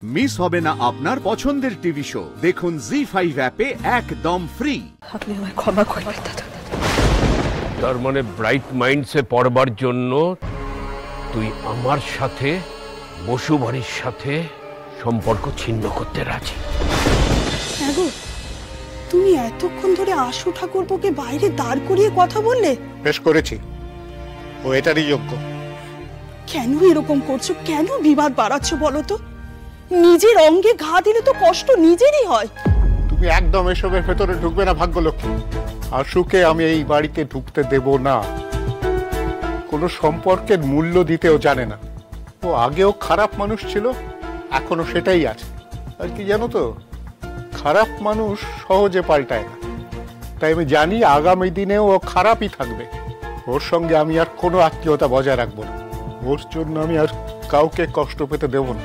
Miss হবে না আপনার পছন্দের টিভি শো। দেখুন জি5 অ্যাপে একদম ফ্রি। আপনি আমায় ক্ষমা করবেন দাদা। তার মানে ব্রাইট মাইন্ডসে পড়বার জন্য তুই আমার সাথে বসু বাড়ির সাথে সম্পর্ক ছিন্ন করতে রাজি? গো, তুমি এতক্ষণ ধরে আশু ঠাকুরপোকে বাইরে দাঁড় করিয়ে কথা বললে? বেশ করেছি, ও এটারই যোগ্য। কেন এরকম করছো? কেন বিবাদ বাড়াচ্ছ বলো তো? নিজের অঙ্গে ঘা দিলে তো কষ্ট নিজেরই হয়। তুমি একদম এসবের ভেতরে ঢুকবে না ভাগ্যলক্ষ্মী। আশুকে আমি এই বাড়িতে ঢুকতে দেব না। কোনো সম্পর্কের মূল্য দিতেও জানে না। ও আগেও খারাপ মানুষ ছিল, এখনো সেটাই আছে। আর কি জানো তো, খারাপ মানুষ সহজে পাল্টায় না। তাই আমি জানি আগামী দিনেও ও খারাপই থাকবে। ওর সঙ্গে আমি আর কোনো আত্মীয়তা বজায় রাখবো না। ওর জন্য আমি আর কাউকে কষ্ট পেতে দেব না।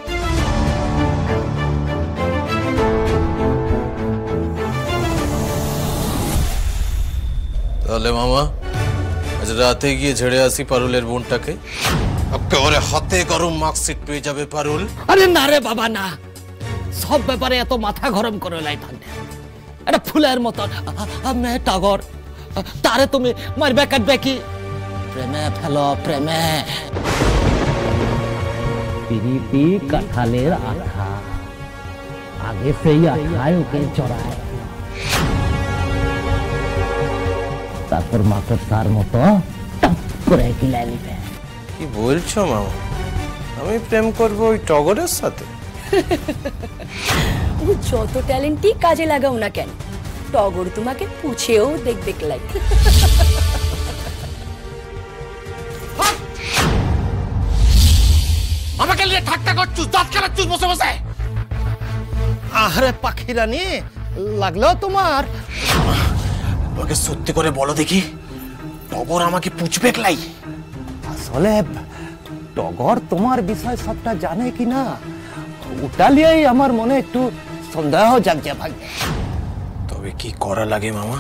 তাহলে মামা আজ রাতে গিয়ে ঝেড়ে আসি পারুলের বোনটাকে। একেবারে হাতে গরম মার্কশিট পেয়ে যাবে পারুল। আরে না রে বাবা না, সব ব্যাপারে এত মাথা গরম করে লাই থাকবে। এটা ফুলের মতন মেয়ে টগর, তারে তুমি মারবে কাটবে কি? প্রেমে ফেলো প্রেমে। পিরিতি কাঁঠালের আঠা, আগে সেই আঠায় ওকে চড়ায়, তারপর মাকড়সার মতো টপ করে গিলে নিবে। কি বলছো মামা? আমি প্রেম করবো ওই টগরের সাথে? ও যত ট্যালেন্টই কাজে লাগাও না কেন, টগর তোমাকে পুছেও দেখবে লাই। আমাকে নিয়ে ঠাট্টা করছুস, দাঁত খেলাচ্ছুস বসে বসে। আরে পাখি রানী, লাগলো তোমার? ওকে সত্যি করে বলো দেখি, টগর আমাকে পুছবে লাই? আসলে টগর তোমার বিষয় সবটা জানে কিনা ওটা নিয়েই আমার মনে একটু সন্দেহ জাগছে ভাগ্যে। তবে কি করা লাগে মামা?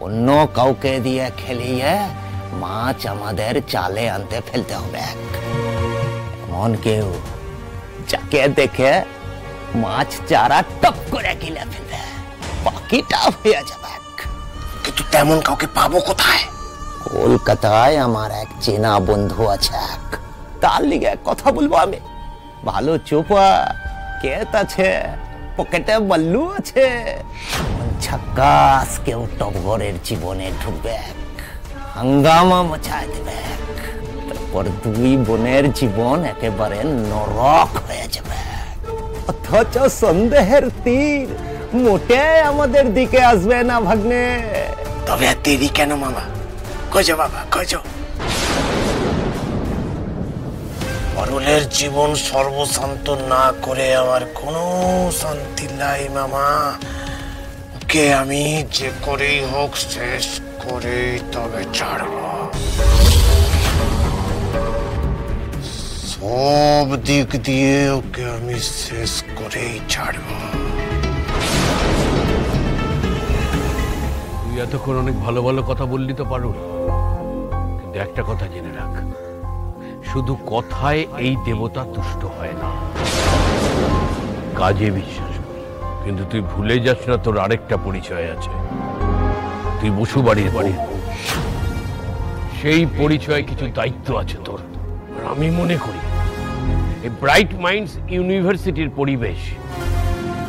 অন্য কাউকে দিয়ে খেলিয়ে মাছ আমাদের চালে আনতে ফেলতে হবে। এমন কেউ যাকে দেখে মাছ চারা টপ করে গিলে ফেলবে, বাকিটা হয়ে যাবে। কিন্তু তেমন কাউকে পাবো কোথায়? কলকাতায় আমার এক চেনা বন্ধু আছে, তার লিগে কথা বলবো আমি। ভালো চোপা কেত আছে, পকেটে বল্লু আছে, ঝাক্কাস কেউ টগরের জীবনে ঢুকবে, হাঙ্গামা মচায় দেবে। তারপর দুই বোনের জীবন একেবারে নরক হয়ে যাবে। অথচ সন্দেহের তীর মোটে আমাদের দিকে আসবে না ভাগ্নে। তবে আর দেরি কেন মামা? খোঁজো বাবা খোঁজো। পারুলের জীবন সর্বশান্ত না করে আমার কোনো শান্তি নাই মামা। ওকে আমি যে করেই হোক শেষ করে তবে ছাড়ব। সব দিক দিয়ে ওকে আমি শেষ করেই ছাড়ব। তুই এতক্ষণ অনেক ভালো ভালো কথা বললি তো পারুল, কিন্তু একটা কথা জেনে রাখ, শুধু কথায় এই দেবতা তুষ্ট হয় না, কাজে বিশ্বাস করি। কিন্তু তুই ভুলে যাস না তোর আরেকটা পরিচয় আছে। তুই বসু বাড়ির বাড়ির, সেই পরিচয়ে কিছু দায়িত্ব আছে তোর। আর আমি মনে করি এই ব্রাইট মাইন্ডস ইউনিভার্সিটির পরিবেশ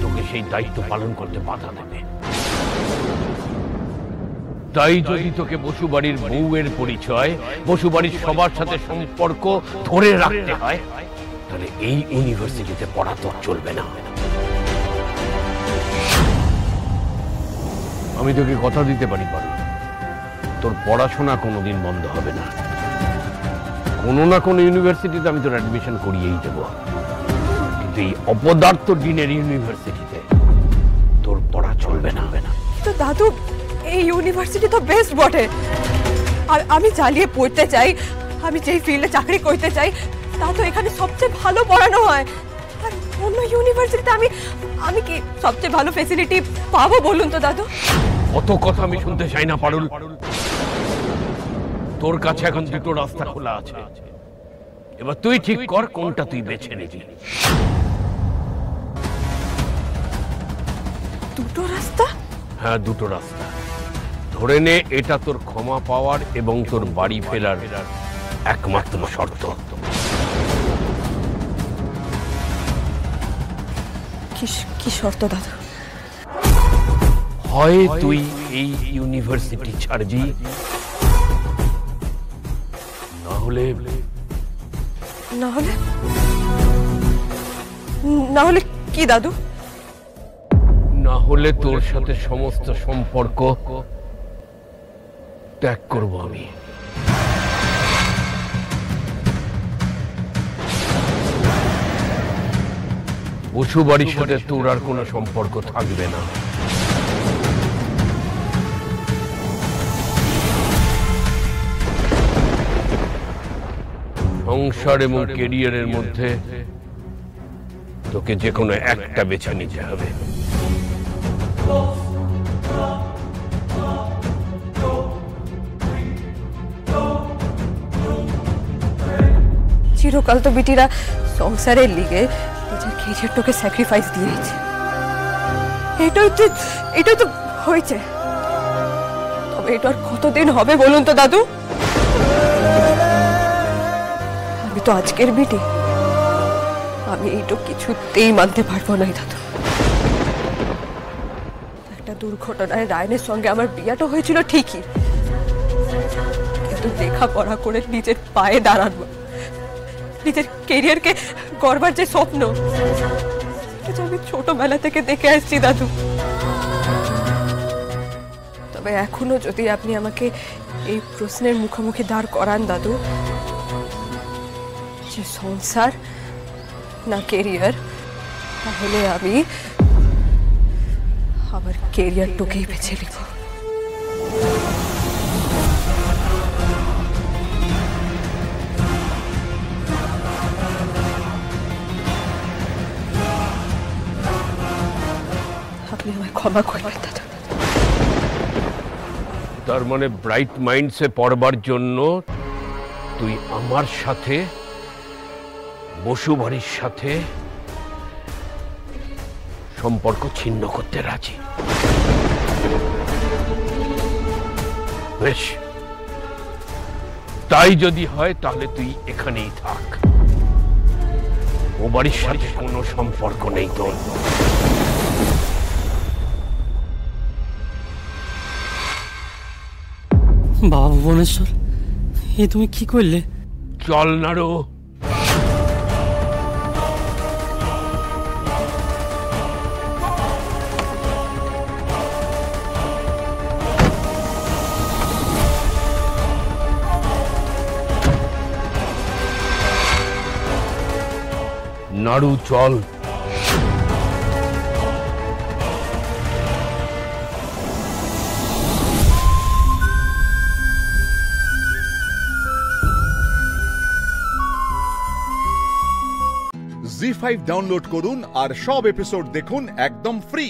তোকে সেই দায়িত্ব পালন করতে বাধা দেবে। তাই যদি তোকে বসু বাড়ির বউয়ের পরিচয়, বসু বাড়ির সবার সাথে সম্পর্ক ধরে রাখতে হয়, তাহলে এই ইউনিভার্সিটিতে পড়া তোর চলবে না। আমি তোকে কথা দিতে পারি পারু, তোর পড়াশোনা কোনোদিন বন্ধ হবে না। কোনো না কোনো ইউনিভার্সিটিতে আমি তোর অ্যাডমিশন করিয়েই দেব, কিন্তু এই অপদার্থ ডিনের ইউনিভার্সিটিতে তোর পড়া চলবে না। তো দাদু, এই ইউনিভার্সিটি তো বেস্ট বটে। আর আমি চালিয়ে পড়তে চাই, আমি যেই ফিল্ডে চাকরি করতে চাই, তা তো এখানে সবচেয়ে ভালো পড়ানো হয়। আর অন্য ইউনিভার্সিটিতে আমি কি সবচেয়ে ভালো ফ্যাসিলিটি পাবো বলুন তো দাদু? অত কথা আমি শুনতে চাই না পারুল। তোর কাছে এখন দুটো রাস্তা খোলা আছে, এবার তুই ঠিক কর কোনটা তুই বেছে নিবি। হ্যাঁ, দুটো রাস্তা। ধরে নে এটা তোর ক্ষমা পাওয়ার এবং তোর বাড়ি ফেরার একমাত্র শর্ত। কি শর্ত দাদু? হয় তুই এই ইউনিভার্সিটি ছাড়বি, না হলে কি দাদু? না হলে তোর সাথে সমস্ত সম্পর্ক ত্যাগ করব আমি। বসু বাড়ির সাথে তোর আর কোনো সম্পর্ক থাকবে না। সংসার এবং ক্যারিয়ারের মধ্যে তোকে যে কোনো একটা বেছে নিতে হবে। চিরকাল তো বিটিরা সংসারের লিগে নিজের ক্যারিয়ারটাকে স্যাক্রিফাইস দিয়েছে, এটাই তো হয়েছে। তবে এটা আর কতদিন হবে বলুন তো দাদু? আমি তো আজকের বিটি, আমি এইটা কিছুতেই মানতে পারবো না দাদু। একটা দুর্ঘটনায় রায়নের সঙ্গে আমার বিয়াটা হয়েছিল ঠিকই, কিন্তু লেখাপড়া করে নিজের পায়ে দাঁড়ানো, নিজের ক্যারিয়ারকে গড়বার যে স্বপ্ন, এটা আমি ছোটবেলা থেকে দেখে আসছি দাদু। তবে এখনো যদি আপনি আমাকে এই প্রশ্নের মুখোমুখি দাঁড় করান দাদু, যে সংসার না ক্যারিয়ার, তাহলে আমি আমার ক্যারিয়ারটাকেই বেছে নিব। আপনি আমায় ক্ষমা করবেন দাদু। তার মানে ব্রাইট মাইন্ডসে পড়বার জন্য তুই আমার সাথে বসু বাড়ির সাথে সম্পর্ক ছিন্ন করতে রাজি? বেশ, তাই যদি হয় তাহলে তুই এখানেই থাক, ও বাড়ির সাথে কোনো সম্পর্ক নেই তোর। বাবা ভুবনেশ্বর, এ তুমি কি করলে? চল নাড়ু। নাড়ু চল। জি5 ডাউনলোড করুন আর সব এপিসোড দেখুন একদম ফ্রি।